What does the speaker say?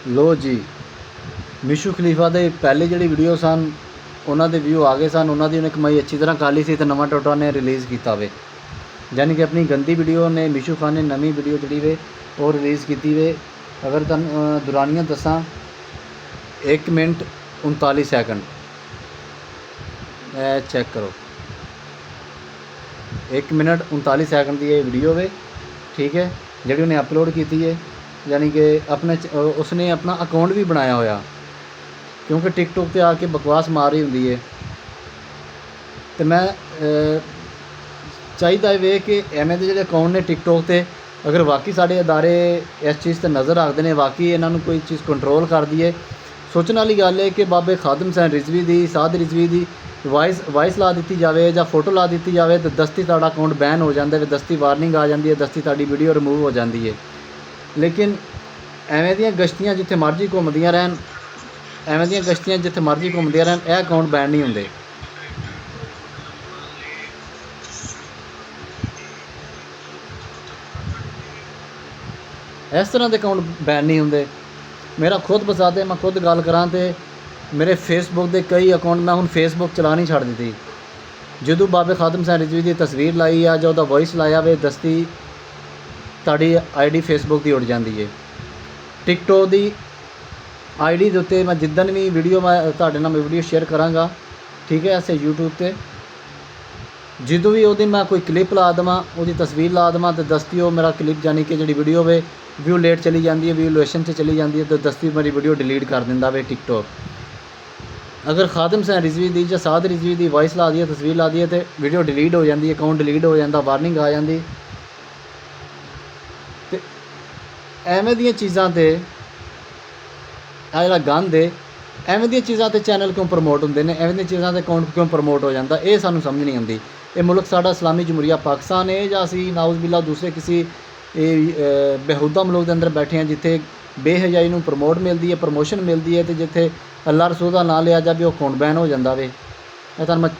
ਲੋ ਜੀ, ਮਿਸ਼ੂ ਖਲੀਫਾ ਦੇ ਪਹਿਲੇ ਜਿਹੜੀ ਵੀਡੀਓ ਸਨ ਉਹਨਾਂ ਦੇ ਵਿਊ ਆ ਗਏ ਸਨ। ਉਹਨਾਂ ਦੀ ਉਹਨੇ ਕਮਾਈ ਅੱਛੀ ਤਰ੍ਹਾਂ ਕਰ ਲਈ ਸੀ ਤੇ ਨਵਾਂ ਟੋਟਾ ਨੇ ਰਿਲੀਜ਼ ਕੀਤਾ ਵੇ, ਯਾਨੀ ਕਿ ਆਪਣੀ ਗੰਦੀ ਵੀਡੀਓ ਨੇ ਮਿਸ਼ੂ ਖਾਨ ਨੇ ਨਵੀਂ ਵੀਡੀਓ ਜਿਹੜੀ ਵੇ ਉਹ ਰਿਲੀਜ਼ ਕੀਤੀ ਵੇ। ਅਗਰ ਤੁਹਾਨੂੰ ਦੁਰਾਨੀਆਂ ਦੱਸਾਂ, 1 ਮਿੰਟ 39 ਸੈਕਿੰਡ, ਇਹ ਚੈੱਕ ਕਰੋ, 1 ਮਿੰਟ 39 ਸੈਕਿੰਡ ਦੀ ਇਹ ਵੀਡੀਓ ਵੇ, ठीक है, ਜਿਹੜੀ ਉਹਨੇ ਅਪਲੋਡ ਕੀਤੀ ਹੈ। यानी कि अपने उसने अपना अकाउंट भी बनाया होया, क्योंकि टिकटॉक पे आके बकवास मार रही होंगी है। तो मैं चाहिए वे कि एवें दे जिहड़े अकाउंट ने टिकटॉक ते अगर वाकई साढ़े अदारे इस चीज़ ते नज़र रखते हैं, वाकई इन्हों कोई चीज़ कंट्रोल कर दी है, सोचने वाली गल है कि बाबे खादम हुसैन रिजवी दी, साद रिजवी दी वाइस ला दी जाए या फोटो ला दी जाए तो दस्ती तुहाडा अकाउंट बैन हो जाता है, दस्ती वार्निंग आ जाती है, दस्ती तुहाडी वीडियो रिमूव हो जाती है। लेकिन एवें दियां गश्तियाँ जिथे मर्जी घूमदियां रहन, एवें दियां गश्तियाँ जिथे मर्जी घूमदियां रहन, यह अकाउंट बैन नहीं होंदे। इस तरह के अकाउंट बैन नहीं होंदे। मेरा खुद बसाते मैं खुद गल करां तो मेरे फेसबुक के कई अकाउंट मैं हुण फेसबुक चलानी छड्ड दित्ती। जदों बाबे खादम हुसैन रिजवी की तस्वीर लाई या जो उहदा वॉइस लाया वे, दस्ती ताड़ी आईडी फेसबुक की उड़ जाती है। टिकटॉक की आईडी के उत्ते मैं जिद्दन भी वीडियो मैं तुहाडे नाल वीडियो शेयर करांगा, ठीक है, ऐसे यूट्यूब ते जदों भी वो मैं कोई क्लिप ला देवां, वो तस्वीर ला देवां तो दस्ती वो मेरा क्लिप यानी कि जी वीडियो वे व्यू लेट चली जाती है, व्यूलेशन से चली जाती है, तो दस्ती मेरी वीडियो डिलीट कर दिंदा वे टिकटॉक। अगर खादम हुसैन रिजवी की या साद रिजवी की वॉइस ला दी है, तस्वीर ला दी है, तो वीडियो डिलीट हो जाती है, अकाउंट डिलीट हो जाता, वार्निंग आ जाती। एवें दियां चीज़ां ते आ जिहड़ा गंद है, एवें दियां चीज़ां ते चैनल क्यों प्रमोट होंदे ने, एवें दियां चीज़ां ते अकाउंट क्यों प्रमोट हो जाता, ये सानूं समझ नहीं आती। ये मुल्क साडा इस्लामी जमहूरिया पाकिस्तान है या असीं नाउज़ बिल्ला दूसरे किसी बेहुदा मुल्क के अंदर बैठे हैं जिथे बेहजाई नूं प्रमोट मिलती है, प्रमोशन मिलती है, तो जिथे अल्लाह रसूल का नाम लिया जाए वो अकाउंट बैन हो जाता वे। तुहानूं मैं